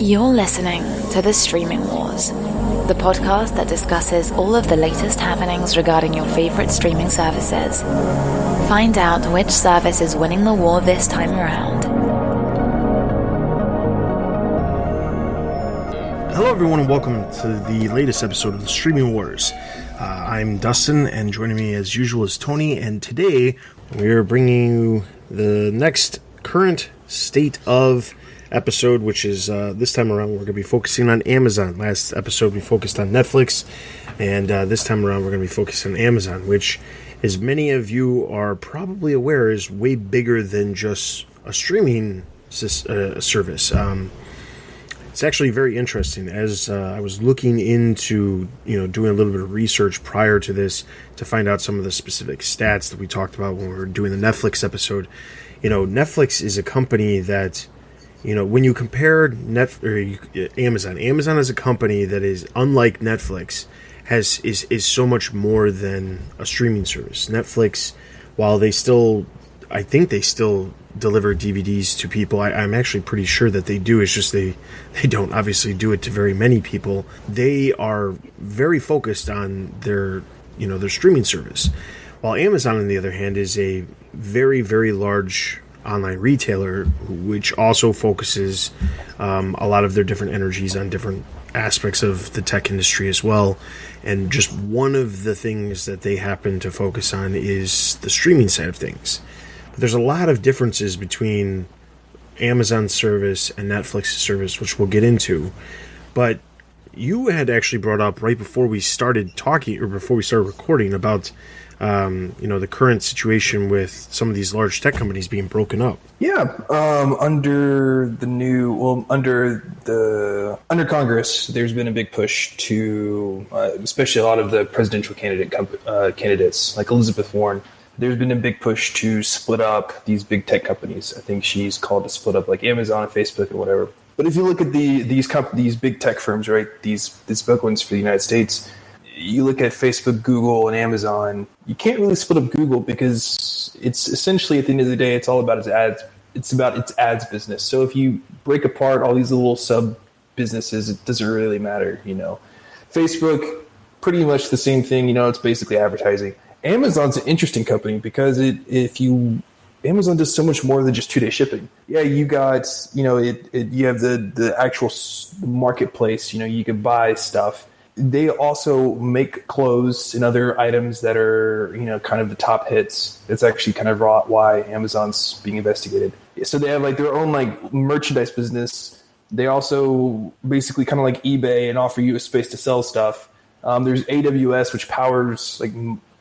You're listening to The Streaming Wars, the podcast that discusses all of the latest happenings regarding your favorite streaming services. Find out which service is winning the war this time around. Hello everyone and welcome to the latest episode of The Streaming Wars. I'm Dustin, and joining me as usual is Tony, and today we are bringing you the next current state of episode, which is this time around we're going to be focusing on Amazon. Last episode we focused on Netflix, and this time around we're going to be focusing on Amazon, which, as many of you are probably aware, is way bigger than just a streaming service. It's actually very interesting. As I was looking into, doing a little bit of research prior to this to find out some of the specific stats that we talked about when we were doing the Netflix episode. Netflix is a company that, when you compare Amazon is a company that is unlike Netflix, is so much more than a streaming service. Netflix, while I think they still deliver DVDs to people. I'm actually pretty sure that they do. It's just they don't obviously do it to very many people. They are very focused on their streaming service. While Amazon, on the other hand, is a very, very large online retailer, which also focuses a lot of their different energies on different aspects of the tech industry as well. And just one of the things that they happen to focus on is the streaming side of things. But there's a lot of differences between Amazon's service and Netflix's service, which we'll get into. But you had actually brought up right before we started talking, or before we started recording, about the current situation with some of these large tech companies being broken up. Yeah, under Congress, there's been a big push to, especially a lot of the presidential candidates, like Elizabeth Warren. There's been a big push to split up these big tech companies. I think she's called to split up like Amazon and Facebook and whatever. But if you look at these big tech firms, right, these big ones for the United States, you look at Facebook, Google, and Amazon, you can't really split up Google because it's essentially, at the end of the day, it's all about its ads. It's about its ads business. So if you break apart all these little sub businesses, it doesn't really matter. Facebook, pretty much the same thing. It's basically advertising. Amazon's an interesting company because Amazon does so much more than just 2-day shipping. Yeah, you got, you have the actual marketplace, you can buy stuff. They also make clothes and other items that are, kind of the top hits. It's actually kind of why Amazon's being investigated. So they have like their own like merchandise business. They also basically kind of like eBay and offer you a space to sell stuff. There's AWS, which powers like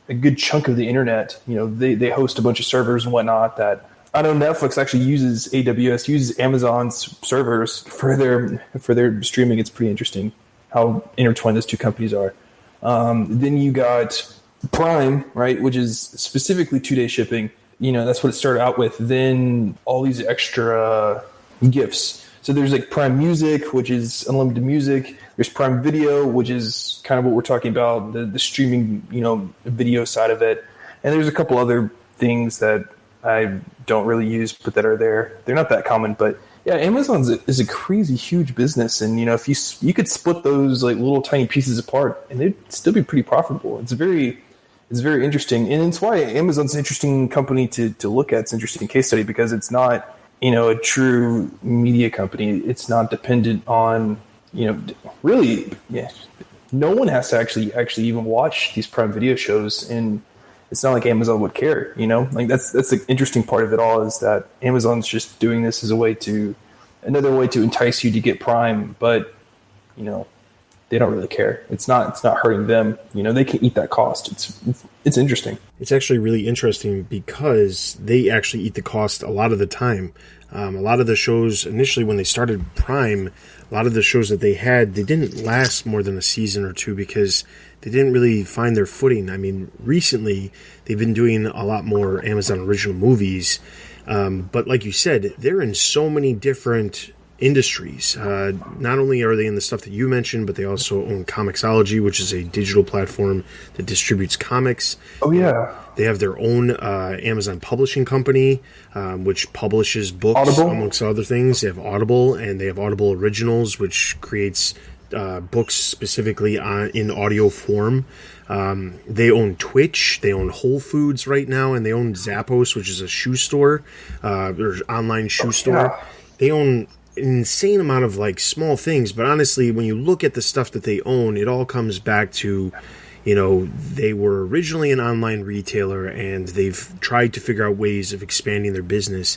a good chunk of the internet. They host a bunch of servers and whatnot. That I know Netflix actually uses Amazon's servers for their streaming. It's pretty interesting how intertwined those two companies are. Then you got Prime, right, which is specifically 2-day shipping. That's what it started out with. Then all these extra gifts. So there's like Prime Music, which is unlimited music. There's Prime Video, which is kind of what we're talking about, the streaming, video side of it. And there's a couple other things that I don't really use, but that are there. They're not that common, but yeah, Amazon is a crazy huge business, and if you could split those like little tiny pieces apart, and they'd still be pretty profitable. It's very interesting, and it's why Amazon's an interesting company to look at. It's an interesting case study because it's not a true media company. It's not dependent on really. Yeah, no one has to actually even watch these Prime Video shows, and it's not like Amazon would care, like that's the interesting part of it all, is that Amazon's just doing this as another way to entice you to get Prime, but they don't really care. It's not hurting them. They can eat that cost. It's interesting. It's actually really interesting because they actually eat the cost a lot of the time. A lot of the shows initially when they started Prime, a lot of the shows that they didn't last more than a season or two because they didn't really find their footing. I mean, recently they've been doing a lot more Amazon original movies. But like you said, they're in so many different industries. Not only are they in the stuff that you mentioned, but they also own Comixology, which is a digital platform that distributes comics. Oh, yeah. They have their own Amazon publishing company, which publishes books, Audible? amongst other things. They have Audible, and they have Audible Originals, which creates books specifically in audio form. They own Twitch, they own Whole Foods right now, and they own Zappos, which is a shoe store, or online shoe store. Yeah. They own an insane amount of like small things, but honestly, when you look at the stuff that they own, it all comes back to, they were originally an online retailer, and they've tried to figure out ways of expanding their business.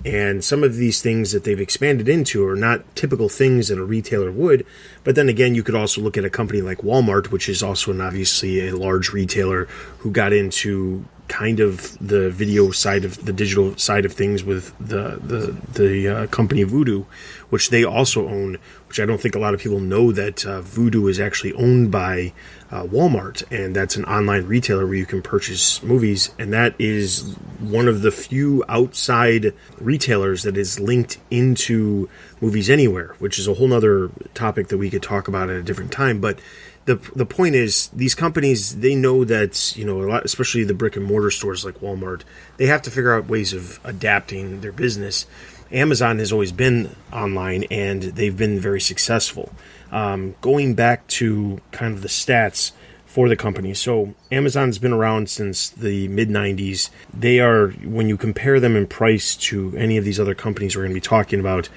And some of these things that they've expanded into are not typical things that a retailer would. But then again, you could also look at a company like Walmart, which is also obviously a large retailer who got into kind of the video side of the digital side of things with the company Vudu, which they also own, which I don't think a lot of people know that Vudu is actually owned by Walmart, and that's an online retailer where you can purchase movies, and that is one of the few outside retailers that is linked into Movies Anywhere, which is a whole nother topic that we could talk about at a different time. But the point is, these companies, they know that, a lot, especially the brick and mortar stores like Walmart, they have to figure out ways of adapting their business. Amazon has always been online, and they've been very successful. Going back to kind of the stats for the company. So Amazon's been around since the mid-90s. They are, when you compare them in price to any of these other companies we're going to be talking about,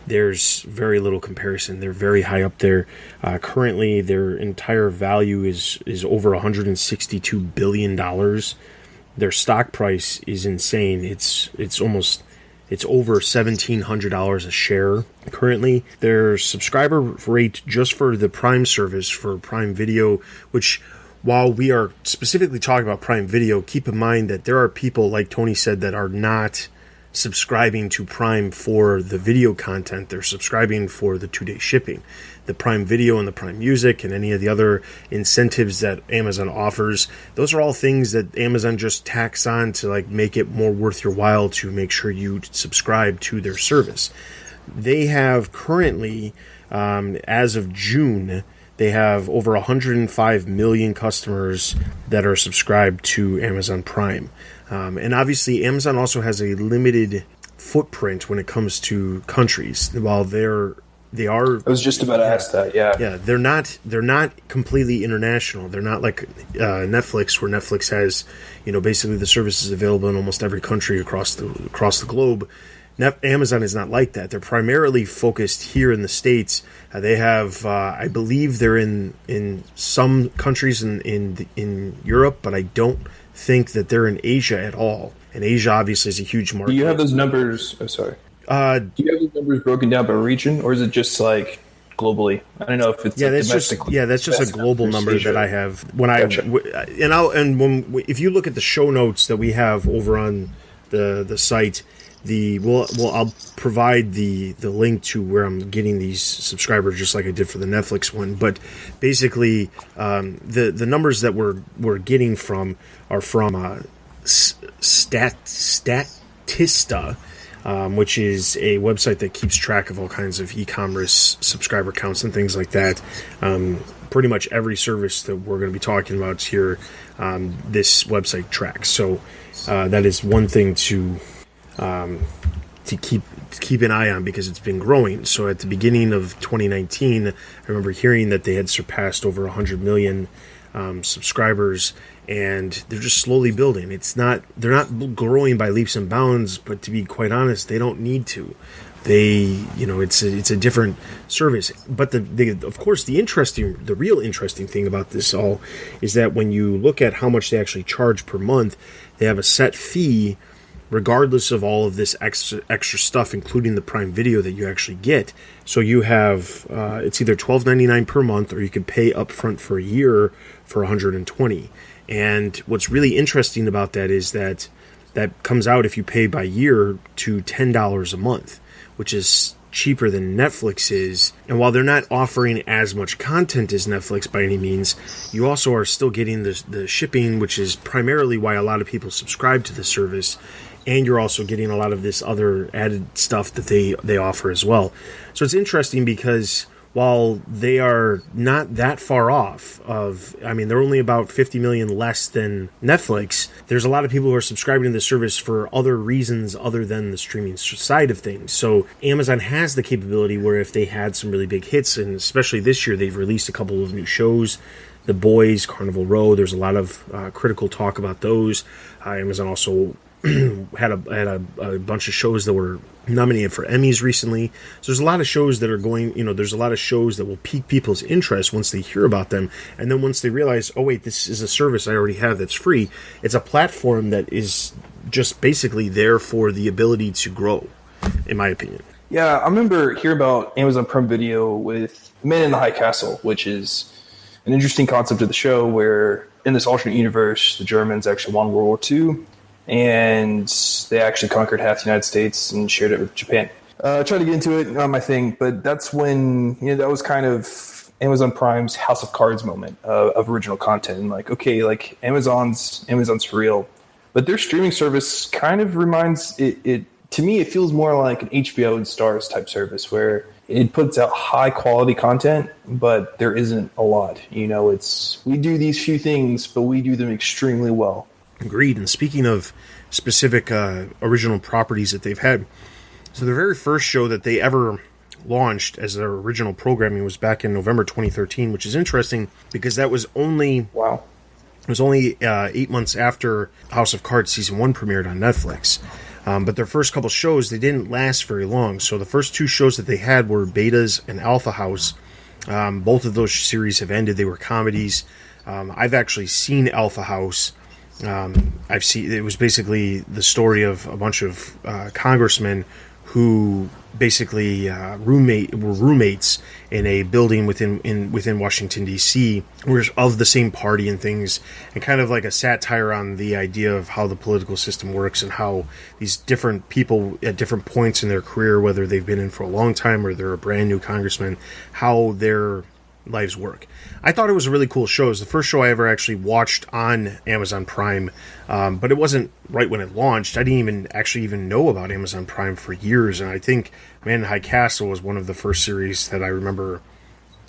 there's very little comparison. They're very high up there. Currently, their entire value is over $162 billion. Their stock price is insane. It's over $1,700 a share currently. Their subscriber rate just for the Prime service, for Prime Video, which, while we are specifically talking about Prime Video, keep in mind that there are people, like Tony said, that are not subscribing to Prime for the video content. They're subscribing for the 2-day shipping. The Prime Video and the Prime Music and any of the other incentives that Amazon offers, those are all things that Amazon just tacks on to like make it more worth your while to make sure you subscribe to their service. They have currently, as of June, they have over 105 million customers that are subscribed to Amazon Prime. And obviously, Amazon also has a limited footprint when it comes to countries. While they are. I was just about to ask that. Yeah. Yeah, they're not completely international. They're not like Netflix, where Netflix has, basically the services available in almost every country across the globe. Amazon is not like that. They're primarily focused here in the States. They have, I believe, they're in some countries in Europe, but I don't think that they're in Asia at all. And Asia obviously is a huge market. Do you have those numbers? Oh, sorry. Do you have those numbers broken down by region, or is it just like globally? I don't know if it's that's just a global number that I have. When gotcha. If you look at the show notes that we have over on the site, I'll provide the link to where I'm getting these subscribers, just like I did for the Netflix one. But basically, the numbers that we're getting from are from Statista, which is a website that keeps track of all kinds of e-commerce subscriber counts and things like that. Pretty much every service that we're going to be talking about here, this website tracks. So that is one thing to keep an eye on, because it's been growing. So at the beginning of 2019, I remember hearing that they had surpassed over 100 million subscribers, and they're just slowly building. They're not growing by leaps and bounds, but to be quite honest, they don't need to. It's a different service. But of course, the real interesting thing about this all is that when you look at how much they actually charge per month, they have a set fee regardless of all of this extra stuff, including the Prime Video that you actually get. So you have, it's either $12.99 per month, or you can pay upfront for a year for $120. And what's really interesting about that is that comes out, if you pay by year, to $10 a month, which is cheaper than Netflix is. And while they're not offering as much content as Netflix by any means, you also are still getting the shipping, which is primarily why a lot of people subscribe to the service. and you're also getting a lot of this other added stuff that they offer as well. So it's interesting because while they are not that far off of, I mean, they're only about 50 million less than Netflix, there's a lot of people who are subscribing to the service for other reasons other than the streaming side of things. So Amazon has the capability where if they had some really big hits, and especially this year, they've released a couple of new shows, The Boys, Carnival Row, there's a lot of critical talk about those. Amazon also had a bunch of shows that were nominated for Emmys recently. So there's a lot of shows that are going, there's a lot of shows that will pique people's interest once they hear about them. And then once they realize, oh wait, this is a service I already have that's free. It's a platform that is just basically there for the ability to grow, in my opinion. Yeah, I remember hearing about Amazon Prime Video with Men in the High Castle, which is an interesting concept of the show where in this alternate universe, the Germans actually won World War II. And they actually conquered half the United States and shared it with Japan. Tried to get into it, not my thing, but that's when, that was kind of Amazon Prime's House of Cards moment of original content. And like, okay, like Amazon's for real. But their streaming service kind of reminds it to me, it feels more like an HBO and Starz type service where it puts out high quality content, but there isn't a lot. We do these few things, but we do them extremely well. Agreed. And speaking of specific original properties that they've had, so the very first show that they ever launched as their original programming was back in November 2013, which is interesting because that was only 8 months after House of Cards Season 1 premiered on Netflix. But their first couple shows, they didn't last very long. So the first two shows that they had were Betas and Alpha House. Both of those series have ended. They were comedies. I've actually seen Alpha House. It was basically the story of a bunch of congressmen who basically were roommates in a building within Washington D.C. were of the same party and things, and kind of like a satire on the idea of how the political system works and how these different people at different points in their career, whether they've been in for a long time or they're a brand new congressman, how their lives work. I thought it was a really cool show. It was the first show I ever actually watched on Amazon Prime, but it wasn't right when it launched. I didn't even know about Amazon Prime for years, and I think Man in High Castle was one of the first series that I remember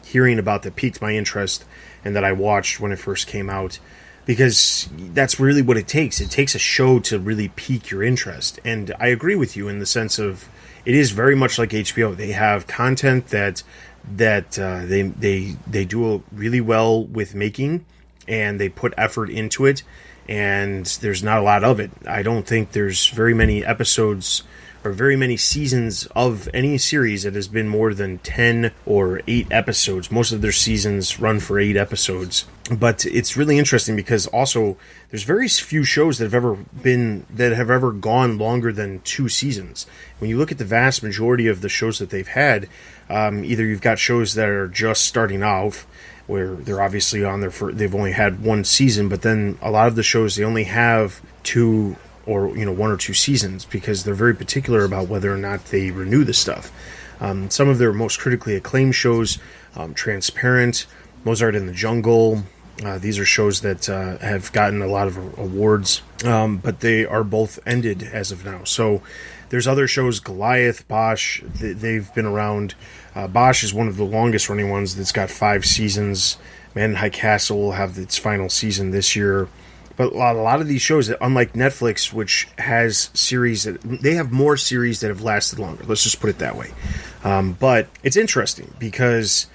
hearing about that piqued my interest and that I watched when it first came out, because that's really what it takes. It takes a show to really pique your interest, and I agree with you in the sense of it is very much like HBO. They have content that they do really well with making, and they put effort into it, and there's not a lot of it. I don't think there's very many episodes or very many seasons of any series that has been more than 10 or 8 episodes. Most of their seasons run for 8 episodes. But it's really interesting because also there's very few shows that have ever gone longer than 2 seasons. When you look at the vast majority of the shows that they've had, either you've got shows that are just starting off, where they're obviously on they've only had 1 season, but then a lot of the shows they only have 2 or 1 or 2 seasons because they're very particular about whether or not they renew the stuff. Some of their most critically acclaimed shows, Transparent, Mozart in the Jungle, these are shows that have gotten a lot of awards, but they are both ended as of now. So there's other shows, Goliath, Bosch, they've been around. Bosch is one of the longest running ones that's got 5 seasons. Man in High Castle will have its final season this year. But a lot of these shows, unlike Netflix, which has series they have more series that have lasted longer. Let's just put it that way. But it's interesting because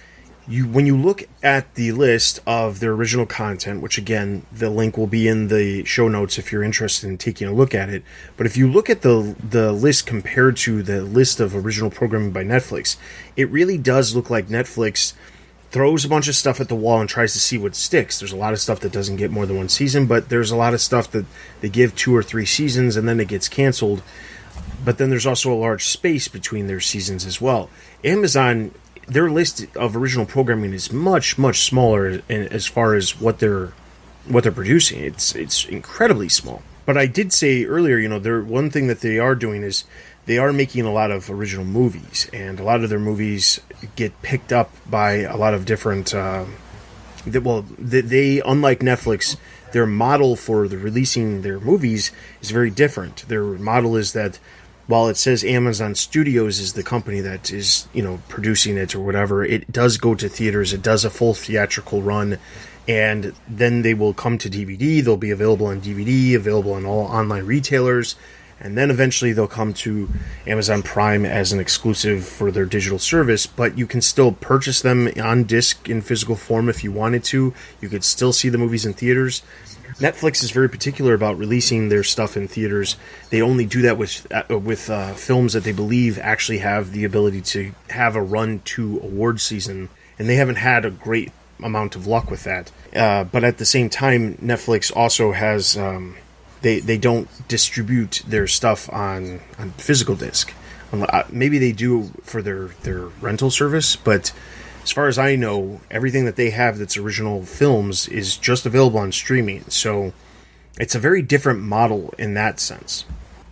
when you look at the list of their original content, which again, the link will be in the show notes if you're interested in taking a look at it. But if you look at the list compared to the list of original programming by Netflix, it really does look like Netflix throws a bunch of stuff at the wall and tries to see what sticks. There's a lot of stuff that doesn't get more than 1 season, but there's a lot of stuff that they give 2 or 3 seasons and then it gets canceled. But then there's also a large space between their seasons as well. Amazon, their list of original programming is much, much smaller as far as what they're producing. It's incredibly small. But I did say earlier, one thing that they are doing is they are making a lot of original movies, and a lot of their movies get picked up by a lot of different. They unlike Netflix, their model for releasing their movies is very different. Their model is that while it says Amazon Studios is the company that is, producing it or whatever, it does go to theaters. It does a full theatrical run, and then they will come to DVD. They'll be available on DVD, available on all online retailers, and then eventually they'll come to Amazon Prime as an exclusive for their digital service. But you can still purchase them on disc in physical form if you wanted to. You could still see the movies in theaters. Netflix is very particular about releasing their stuff in theaters. They only do that with films that they believe actually have the ability to have a run to award season, and they haven't had a great amount of luck with that. But at the same time, Netflix also has they don't distribute their stuff on physical disc. Maybe they do for their rental service, but as far as I know, everything that they have that's original films is just available on streaming. So it's a very different model in that sense.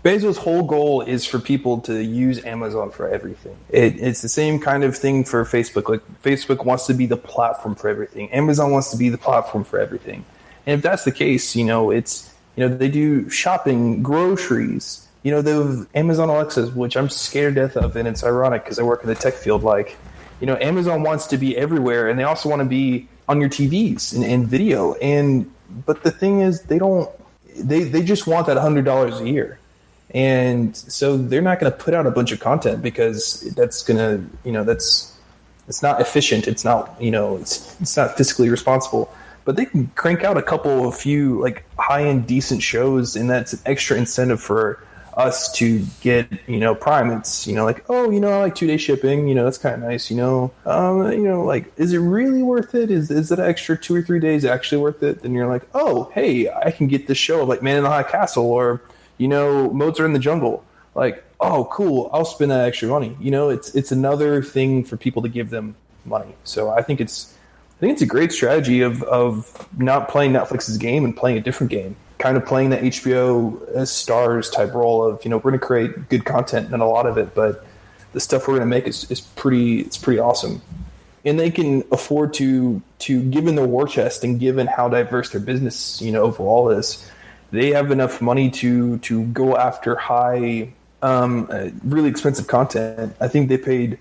Bezos' whole goal is for people to use Amazon for everything. It's the same kind of thing for Facebook. Like, Facebook wants to be the platform for everything. Amazon wants to be the platform for everything. And if that's the case, they do shopping, groceries. They have Amazon Alexas, which I'm scared to death of, and it's ironic because I work in the tech field. Amazon wants to be everywhere, and they also want to be on your TVs and video. But the thing is, they just want that $100 a year. And so they're not going to put out a bunch of content because that's going to, it's not efficient. It's not, it's not fiscally responsible. But they can crank out a few like high-end decent shows, and that's an extra incentive for us to get, Prime. It's, I like 2-day shipping, that's kind of nice, is it really worth it? Is that extra 2 or 3 days actually worth it? Then you're like, oh, hey, I can get this show like Man in the High Castle or, Mozart in the Jungle. Like, oh, cool, I'll spend that extra money. It's another thing for people to give them money. So I think it's a great strategy of not playing Netflix's game and playing a different game. Kind of playing the HBO Stars type role of, we're going to create good content and a lot of it, but the stuff we're going to make is pretty awesome. And they can afford to given their war chest and given how diverse their business, overall is, they have enough money to go after high, really expensive content. I think they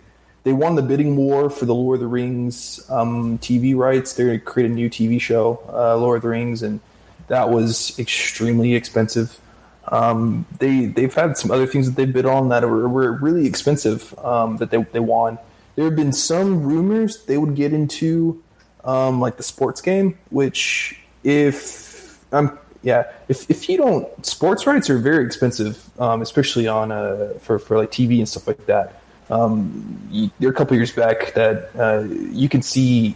won the bidding war for the Lord of the Rings TV rights. They're going to create a new TV show, Lord of the Rings, and that was extremely expensive. They've had some other things that they bid on that were really expensive that they won. There have been some rumors they would get into like the sports game, which if you don't, sports rights are very expensive, especially on for like TV and stuff like that. There are a couple years back that you can see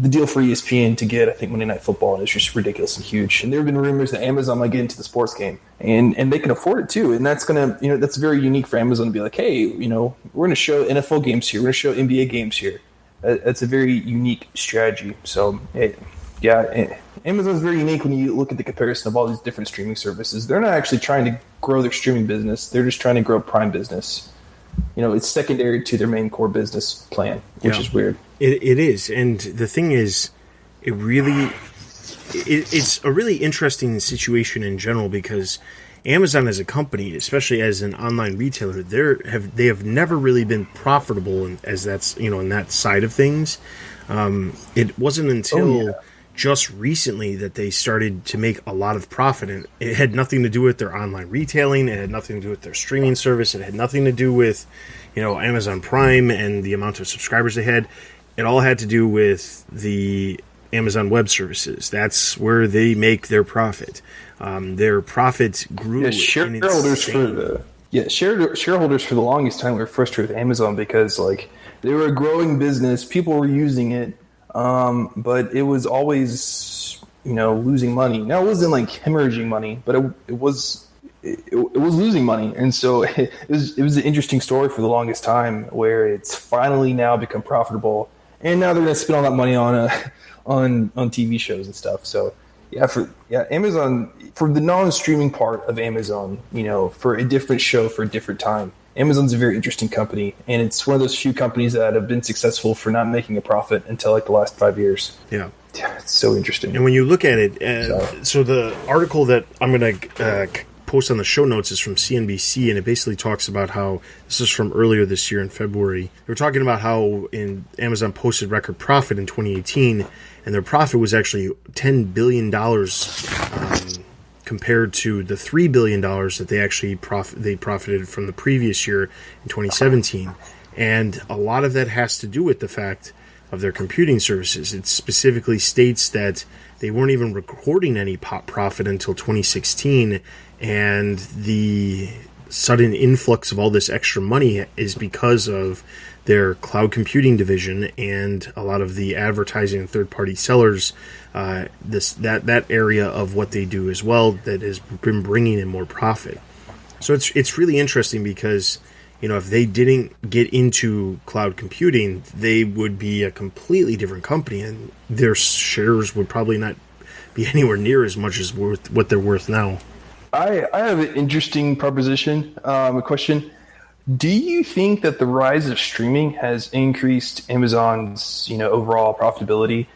the deal for ESPN to get, I think, Monday Night Football, and it's just ridiculous and huge. And there have been rumors that Amazon might get into the sports game, and they can afford it too. And that's gonna, that's very unique for Amazon to be like, hey, we're going to show NFL games here, we're going to show NBA games here. That's a very unique strategy. So, Amazon's very unique when you look at the comparison of all these different streaming services. They're not actually trying to grow their streaming business; they're just trying to grow Prime business. It's secondary to their main core business plan, which is weird. It is, and the thing is, it's a really interesting situation in general because Amazon as a company, especially as an online retailer, they have never really been profitable as that's in that side of things. It wasn't until just recently that they started to make a lot of profit, and it had nothing to do with their online retailing. It had nothing to do with their streaming service. It had nothing to do with Amazon Prime and the amount of subscribers they had. It all had to do with the Amazon Web Services. That's where they make their profit. Their profit grew. Shareholders for the longest time were frustrated with Amazon because they were a growing business, people were using it, but it was always losing money. Now it wasn't hemorrhaging money, but it was losing money, and so it was an interesting story for the longest time where it's finally now become profitable. And now they're going to spend all that money on TV shows and stuff. So Amazon, for the non-streaming part of Amazon, for a different show for a different time, Amazon's a very interesting company, and it's one of those few companies that have been successful for not making a profit until the last 5 years. Yeah, Yeah, it's so interesting. And when you look at it, so the article that I'm going to post on the show notes is from CNBC, and it basically talks about how, this is from earlier this year in February, they were talking about how Amazon posted record profit in 2018, and their profit was actually $10 billion compared to the $3 billion that they actually profited from the previous year in 2017. And a lot of that has to do with the fact of their computing services. It specifically states that they weren't even recording any profit until 2016, and the sudden influx of all this extra money is because of their cloud computing division and a lot of the advertising and third-party sellers, that area of what they do as well, that has been bringing in more profit. So it's really interesting because, if they didn't get into cloud computing, they would be a completely different company, and their shares would probably not be anywhere near as much as what they're worth now. I have an interesting proposition, a question. Do you think that the rise of streaming has increased Amazon's, overall profitability?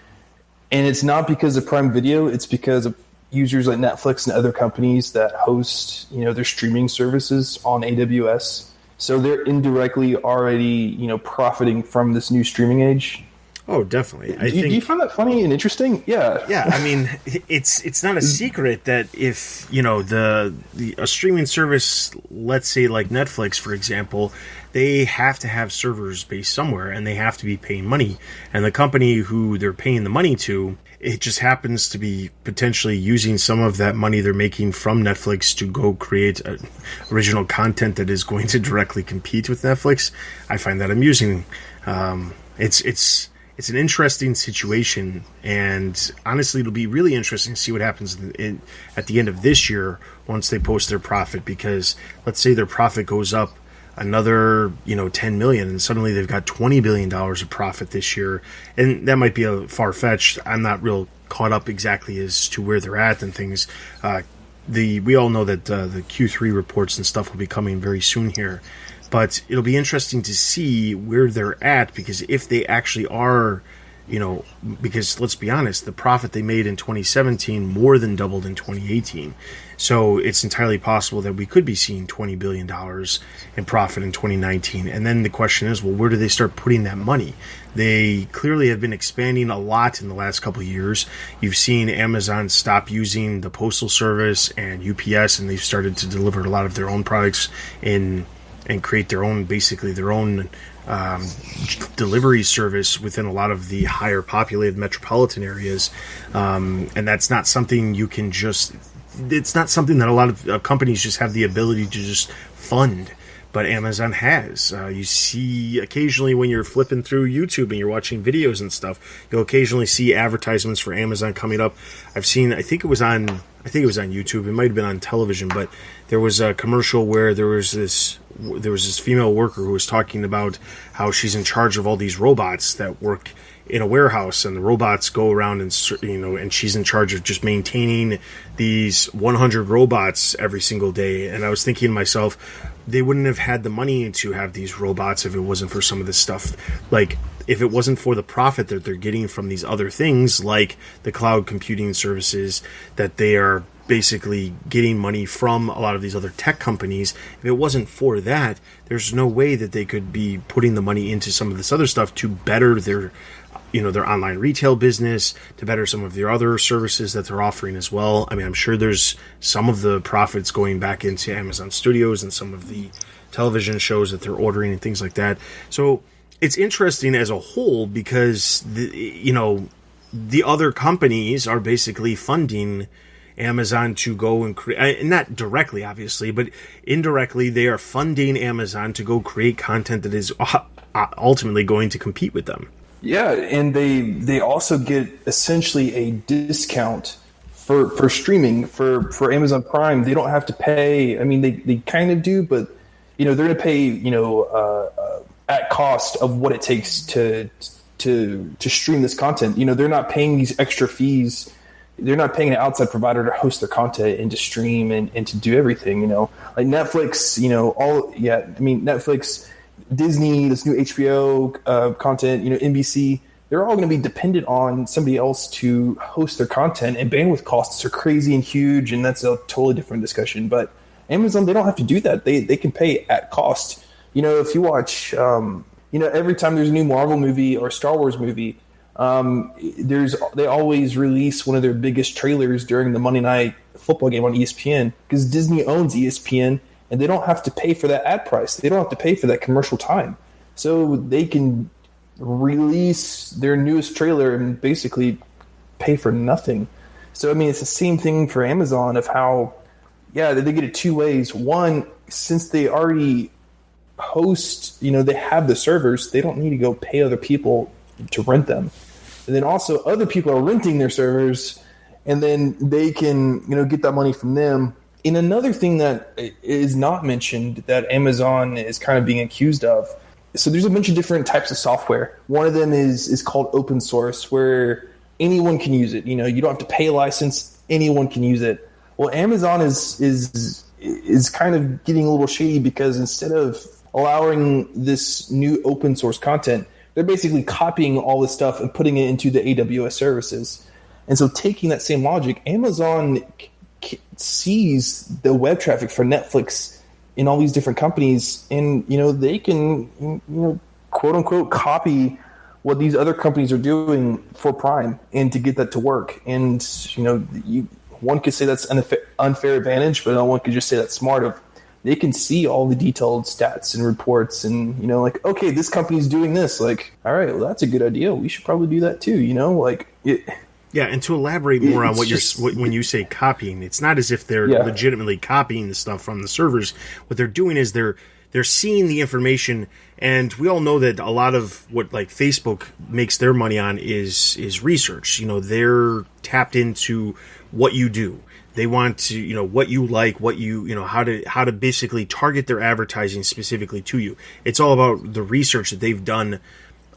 And it's not because of Prime Video, it's because of users like Netflix and other companies that host, their streaming services on AWS. So they're indirectly already, profiting from this new streaming age. Oh, definitely. Do you find that funny and interesting? Yeah. Yeah, I mean, it's not a secret that if, a streaming service, let's say like Netflix, for example, they have to have servers based somewhere, and they have to be paying money. And the company who they're paying the money to, it just happens to be potentially using some of that money they're making from Netflix to go create original content that is going to directly compete with Netflix. I find that amusing. It's an interesting situation, and honestly, it'll be really interesting to see what happens at the end of this year once they post their profit, because let's say their profit goes up another, 10 million, and suddenly they've got $20 billion of profit this year, and that might be a far-fetched. I'm not real caught up exactly as to where they're at and things. We all know that the Q3 reports and stuff will be coming very soon here. But it'll be interesting to see where they're at, because if they actually are, because let's be honest, the profit they made in 2017 more than doubled in 2018. So it's entirely possible that we could be seeing $20 billion in profit in 2019. And then the question is, well, where do they start putting that money? They clearly have been expanding a lot in the last couple of years. You've seen Amazon stop using the Postal Service and UPS, and they've started to deliver a lot of their own products and create their own delivery service within a lot of the higher populated metropolitan areas. And that's not something it's not something that a lot of companies just have the ability to just fund. But Amazon has. You see occasionally when you're flipping through YouTube and you're watching videos and stuff, you'll occasionally see advertisements for Amazon coming up. I think it was on YouTube. It might have been on television, but there was a commercial where there was this female worker who was talking about how she's in charge of all these robots that work in a warehouse, and the robots go around and she's in charge of just maintaining these 100 robots every single day. And I was thinking to myself, they wouldn't have had the money to have these robots if it wasn't for some of this stuff. Like, if it wasn't for the profit that they're getting from these other things, like the cloud computing services that they are basically getting money from a lot of these other tech companies, if it wasn't for that, there's no way that they could be putting the money into some of this other stuff to better their online retail business, to better some of their other services that they're offering as well. I mean, I'm sure there's some of the profits going back into Amazon Studios and some of the television shows that they're ordering and things like that. So it's interesting as a whole, because the other companies are basically funding Amazon to go and create, not directly obviously, but indirectly they are funding Amazon to go create content that is ultimately going to compete with them. Yeah, and they also get essentially a discount for streaming for Amazon Prime. They don't have to pay. I mean, they kind of do, but they're going to pay at cost of what it takes to stream this content. They're not paying these extra fees. They're not paying an outside provider to host their content and to stream and to do everything. Like Netflix. Netflix, Disney, this new HBO content, NBC, they're all going to be dependent on somebody else to host their content, and bandwidth costs are crazy and huge, and that's a totally different discussion. But Amazon, they don't have to do that. They can pay at cost. If you watch, every time there's a new Marvel movie or Star Wars movie, they always release one of their biggest trailers during the Monday Night Football game on ESPN, because Disney owns ESPN, and they don't have to pay for that ad price. They don't have to pay for that commercial time. So they can release their newest trailer and basically pay for nothing. So, it's the same thing for Amazon of how, they get it two ways. One, since they already host, they have the servers, they don't need to go pay other people to rent them. And then also other people are renting their servers, and then they can, get that money from them. And another thing that is not mentioned that Amazon is kind of being accused of, so there's a bunch of different types of software. One of them is called open source, where anyone can use it. You don't have to pay a license, anyone can use it. Well, Amazon is kind of getting a little shady, because instead of allowing this new open source content, they're basically copying all this stuff and putting it into the AWS services. And so taking that same logic, Amazon sees the web traffic for Netflix in all these different companies, and they can quote unquote copy what these other companies are doing for Prime, and to get that to work. And one could say that's an unfair advantage, but one could just say that's smart. They can see all the detailed stats and reports, and okay, this company's doing this. All right, well, that's a good idea. We should probably do that too. Yeah, and to elaborate more on when you say copying, it's not as if they're legitimately copying the stuff from the servers. What they're doing is they're seeing the information, and we all know that a lot of what Facebook makes their money on is research. They're tapped into what you do. They want to, what you like, what you, how to basically target their advertising specifically to you. It's all about the research that they've done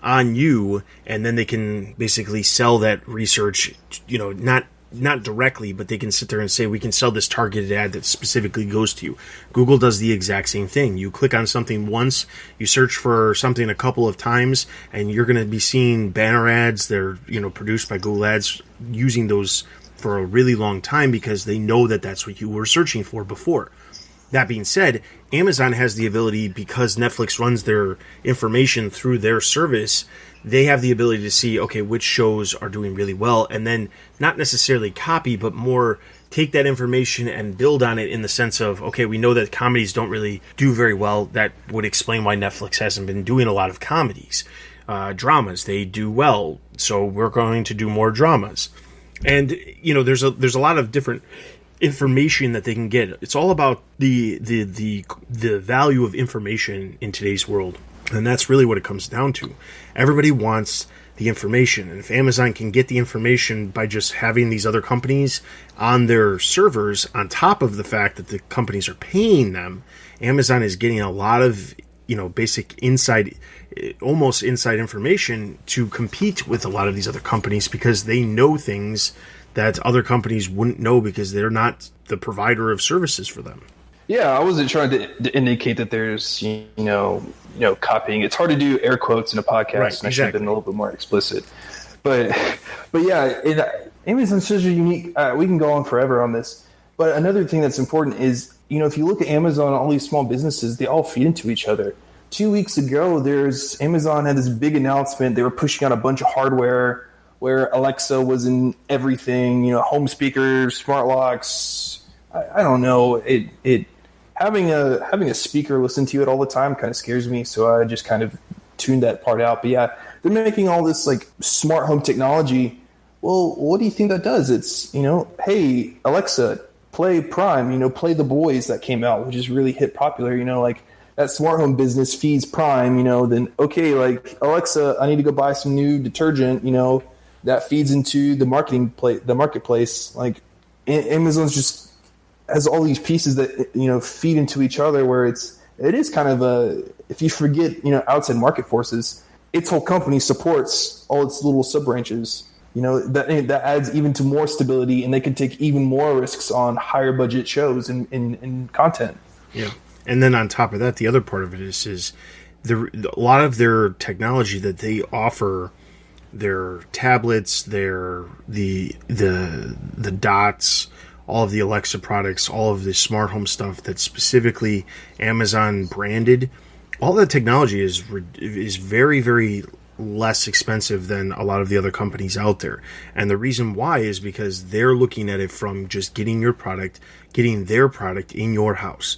on you, and then they can basically sell that research, not directly, but they can sit there and say, we can sell this targeted ad that specifically goes to you. Google does the exact same thing. You click on something once, you search for something a couple of times, and you're going to be seeing banner ads. They're, produced by Google Ads, using those for a really long time, because they know that that's what you were searching for before. That being said, Amazon has the ability, because Netflix runs their information through their service, they have the ability to see, okay, which shows are doing really well, and then not necessarily copy, but more take that information and build on it, in the sense of, okay, we know that comedies don't really do very well. That would explain why Netflix hasn't been doing a lot of comedies. Dramas, they do well, so we're going to do more dramas. And, there's a lot of different information that they can get. It's all about the value of information in today's world. And that's really what it comes down to. Everybody wants the information. And if Amazon can get the information by just having these other companies on their servers, on top of the fact that the companies are paying them, Amazon is getting a lot of, basic almost inside information to compete with a lot of these other companies, because they know things that other companies wouldn't know, because they're not the provider of services for them. Yeah, I wasn't trying to indicate that there's, copying. It's hard to do air quotes in a podcast, right, and I should have been a little bit more explicit. But yeah, Amazon's such a unique. We can go on forever on this. But another thing that's important is, if you look at Amazon, all these small businesses, they all feed into each other. 2 weeks ago, Amazon had this big announcement. They were pushing out a bunch of hardware where Alexa was in everything, home speakers, smart locks. I don't know. Having a speaker listen to it all the time kind of scares me, so I just kind of tuned that part out. But yeah, they're making all this smart home technology. Well, what do you think that does? It's, hey, Alexa, play Prime, play The Boys that came out, which is really hit popular, that smart home business feeds Prime, then okay, Alexa, I need to go buy some new detergent, that feeds into the marketplace. Amazon's just has all these pieces that feed into each other, where it is kind of if you forget outside market forces, its whole company supports all its little sub branches. That adds even to more stability, and they can take even more risks on higher budget shows and content. Yeah, and then on top of that, the other part of it is a lot of their technology that they offer their tablets, the dots, all of the Alexa products, all of the smart home stuff that's specifically Amazon branded. All that technology is very, very less expensive than a lot of the other companies out there. And the reason why is because they're looking at it from just getting their product in your house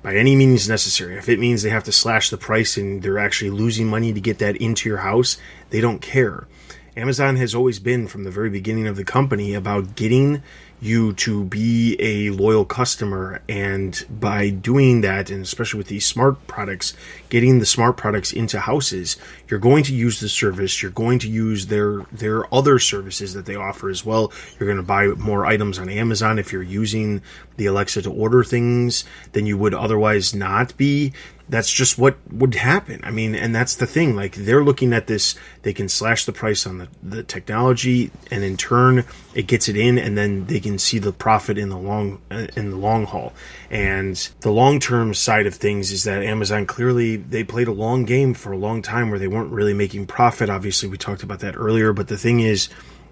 by any means necessary. If it means they have to slash the price and they're actually losing money to get that into your house, they don't care. Amazon has always been, from the very beginning of the company, about getting you to be a loyal customer, and by doing that, and especially with these smart products, getting the smart products into houses, you're going to use the service, you're going to use their other services that they offer as well. You're going to buy more items on Amazon if you're using the Alexa to order things than you would otherwise not be. That's just what would happen. I mean, and that's the thing. Like, they're looking at this, they can slash the price on the technology, and in turn, it gets it in, and then they can see the profit in the long haul. And the long-term side of things is that Amazon clearly, they played a long game for a long time where they weren't really making profit. Obviously, we talked about that earlier, but the thing is,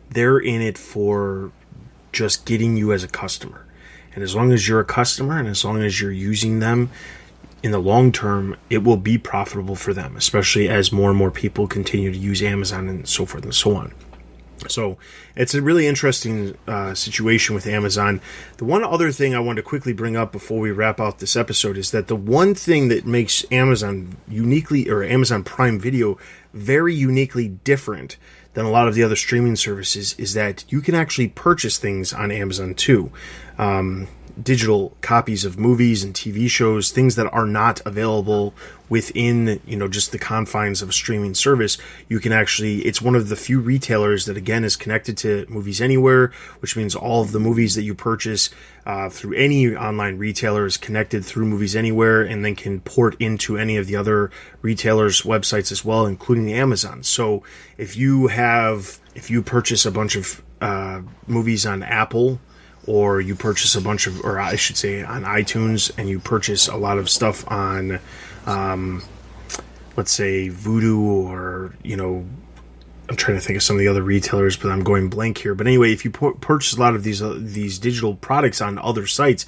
they're in it for just getting you as a customer. And as long as you're a customer, and as long as you're using them, in the long term, it will be profitable for them, especially as more and more people continue to use Amazon and so forth and so on. So it's a really interesting situation with Amazon. The one other thing I want to quickly bring up before we wrap out this episode is that the one thing that makes Amazon uniquely, or Amazon Prime Video, very uniquely different than a lot of the other streaming services is that you can actually purchase things on Amazon too. Digital copies of movies and TV shows, things that are not available within, just the confines of a streaming service. You can actually, it's one of the few retailers that, again, is connected to Movies Anywhere, which means all of the movies that you purchase through any online retailer is connected through Movies Anywhere, and then can port into any of the other retailers' websites as well, including Amazon. So if you purchase a bunch of movies on Apple, or you purchase on iTunes, and you purchase a lot of stuff on, let's say, Vudu, or, I'm trying to think of some of the other retailers, but I'm going blank here. But anyway, if you purchase a lot of these digital products on other sites,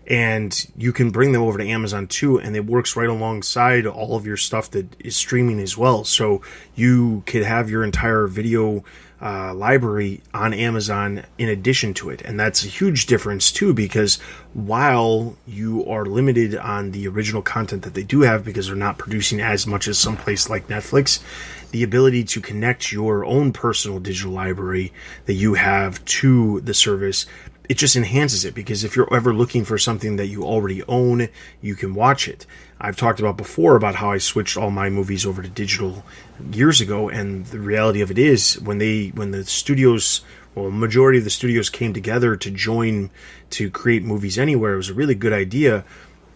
and you can bring them over to Amazon too, and it works right alongside all of your stuff that is streaming as well. So you could have your entire video library on Amazon in addition to it. And that's a huge difference too, because while you are limited on the original content that they do have, because they're not producing as much as someplace like Netflix, the ability to connect your own personal digital library that you have to the service, it just enhances it, because if you're ever looking for something that you already own, you can watch it. I've talked about before about how I switched all my movies over to digital years ago, and the reality of it is when the studios, well, majority of the studios came together to join to create Movies Anywhere, it was a really good idea.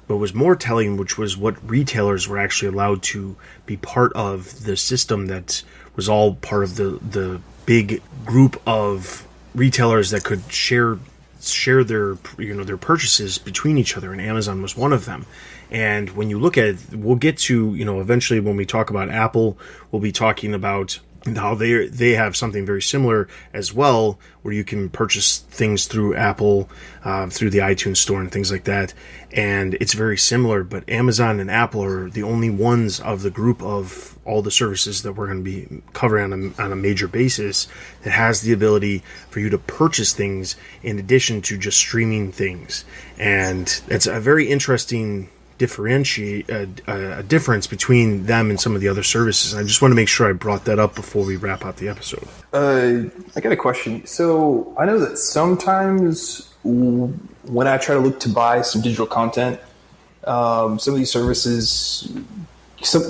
But was more telling, which was what retailers were actually allowed to be part of the system that was all part of the big group of retailers that could share their purchases between each other, and Amazon was one of them. And when you look at it, we'll get to, eventually when we talk about Apple, we'll be talking about how they have something very similar as well, where you can purchase things through Apple, through the iTunes store and things like that. And it's very similar, but Amazon and Apple are the only ones of the group of all the services that we're going to be covering on a major basis that has the ability for you to purchase things in addition to just streaming things. And it's a very interesting differentiate a difference between them and some of the other services. And I just want to make sure I brought that up before we wrap up the episode. I got a question. So I know that sometimes when I try to look to buy some digital content, some of these services,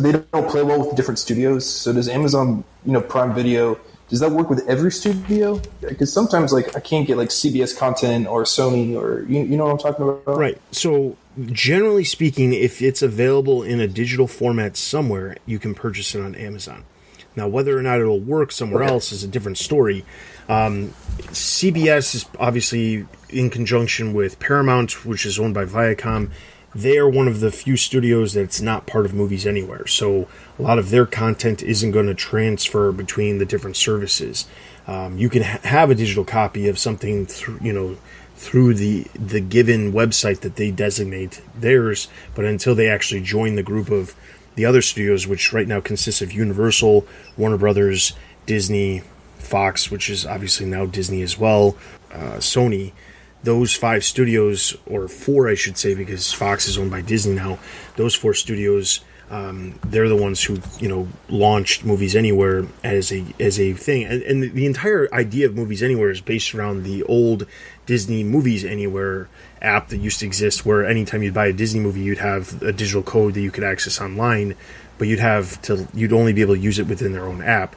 they don't play well with different studios. So does Amazon, Prime Video, does that work with every studio? Because sometimes, I can't get CBS content or Sony, or you know what I'm talking about? Right. So generally speaking, if it's available in a digital format somewhere, you can purchase it on Amazon. Now, whether or not it'll work somewhere else is a different story. CBS is obviously in conjunction with Paramount, which is owned by Viacom. they are one of the few studios that's not part of Movies Anywhere. So a lot of their content isn't going to transfer between the different services. You can have a digital copy of something through the given website that they designate theirs, but until they actually join the group of the other studios, which right now consists of Universal, Warner Brothers, Disney, Fox, which is obviously now Disney as well, Sony. Those 5 studios, or 4 I should say, because Fox is owned by Disney now, those 4 studios, they're the ones who launched Movies Anywhere as a thing. And the entire idea of Movies Anywhere is based around the old Disney Movies Anywhere app that used to exist, where anytime you'd buy a Disney movie, you'd have a digital code that you could access online, but you'd only be able to use it within their own app.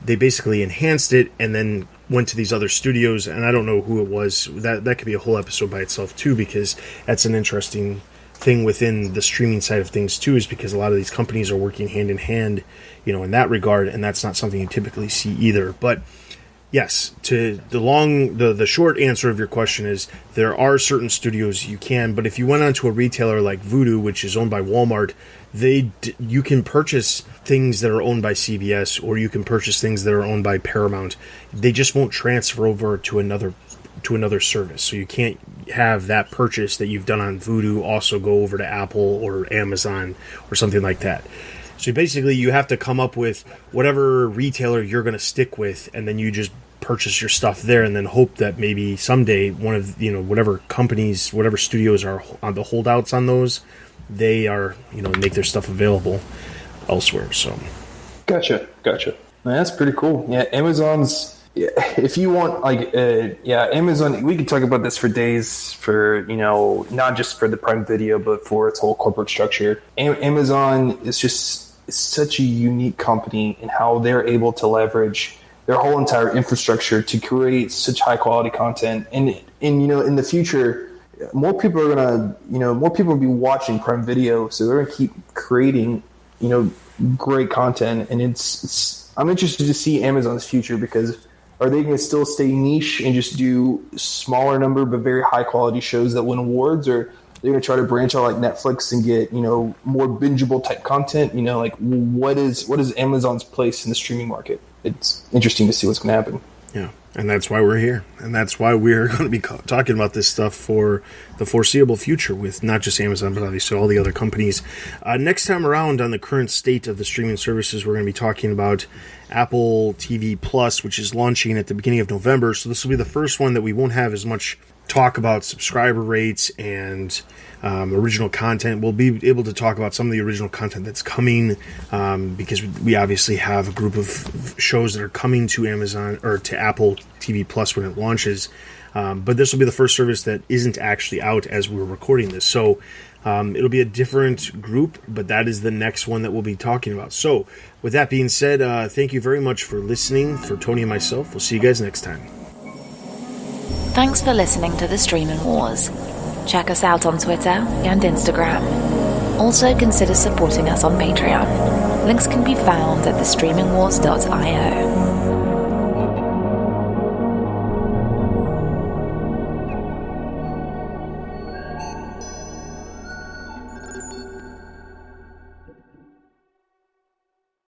They basically enhanced it and then went to these other studios, and I don't know who it was. That could be a whole episode by itself too, because that's an interesting thing within the streaming side of things too, is because a lot of these companies are working hand in hand, in that regard, and that's not something you typically see either. But yes, to the short answer of your question is there are certain studios you can, but if you went onto a retailer like Vudu, which is owned by Walmart, you can purchase things that are owned by CBS, or you can purchase things that are owned by Paramount. They just won't transfer over to another service. So you can't have that purchase that you've done on Vudu also go over to Apple or Amazon or something like that. So basically you have to come up with whatever retailer you're going to stick with, and then you just purchase your stuff there, and then hope that maybe someday one of whatever companies, whatever studios are on the holdouts on those, they are make their stuff available elsewhere. So Gotcha. Man, that's pretty cool. Yeah, Amazon's. Yeah, if you want, Amazon. We could talk about this for days. For not just for the Prime Video, but for its whole corporate structure. Amazon is just such a unique company in how they're able to leverage their whole entire infrastructure to create such high quality content. And in the future, more people will be watching Prime Video, so they're gonna keep creating great content. And I'm interested to see Amazon's future, because are they going to still stay niche and just do smaller number but very high quality shows that win awards, or they're going to try to branch out like Netflix and get more bingeable type content? What is Amazon's place in the streaming market? It's interesting to see what's going to happen. yeah, and that's why we're here, and that's why we're going to be talking about this stuff for the foreseeable future with not just Amazon, but obviously all the other companies. Next time around on the current state of the streaming services, we're going to be talking about Apple TV Plus, which is launching at the beginning of November. So this will be the first one that we won't have as much talk about subscriber rates and original content. We'll be able to talk about some of the original content that's coming, because we obviously have a group of shows that are coming to Amazon or to Apple TV Plus when it launches. But this will be the first service that isn't actually out as we're recording this. So it'll be a different group, but that is the next one that we'll be talking about. So with that being said, thank you very much for listening. For Tony and myself, we'll see you guys next time. Thanks for listening to the Streaming Wars. Check us out on Twitter and Instagram. Also consider supporting us on Patreon. Links can be found at thestreamingwars.io.